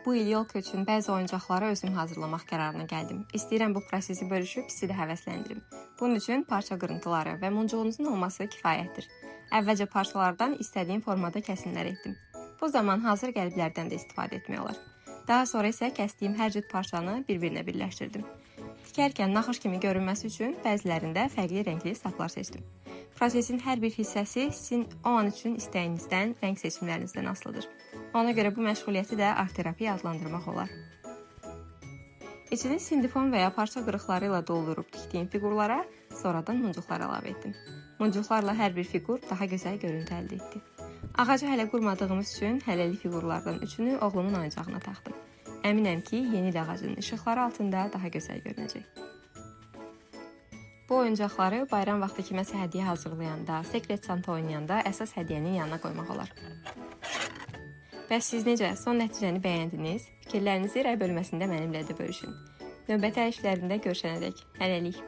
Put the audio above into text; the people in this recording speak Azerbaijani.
Bu il yolka üçün bəzi oyuncaqları özüm hazırlamaq qərarına gəldim. İstəyirəm bu prosesi bölüşüb sizi də həvəsləndirim. Bunun üçün parça qırıntıları və muncuğunuzun olması kifayətdir. Əvvəlcə parçalardan istədiyim formada kəsimlər etdim. Bu zaman hazır qəlblərdən də istifadə etmək olar. Daha sonra isə kəsdiyim hər cüt parçanı bir-birinə birləşdirdim. Tikərkən naxış kimi görünməsi üçün bəzilərində fərqli rəngli saplar seçdim. Prosesin hər bir hissəsi sizin o an üçün istəyinizdən, rəng seçimlərinizdən asılıdır. Ona görə bu məşğuliyyəti də art terapiya adlandırmaq olar. İçini sindifon və ya parça qırıqları ilə doldurub tikdiyim fiqurlara sonradan muncuqlar əlavə etdim. Muncuqlarla hər bir fiqur daha gözəl görüntü əldə etdi. Ağacı hələ qurmadığımız üçün hələlik fiqurlardan üçünü oğlumun oyuncağına taxdım. Əminəm ki, yeni il ağacının işıqları altında daha gözəl görünəcək. Bu oyuncaqları bayram vaxtı kiməsə hədiyyə hazırlayanda, Secret Santa oynayanda əsas hədiyyənin yanına qoymaq olar. Bəs siz necə? Son nəticəni bəyəndiniz? Fikirlərinizi rəy bölməsində mənimlə də bölüşün. Növbəti işlərində görüşənədək. Hələlik.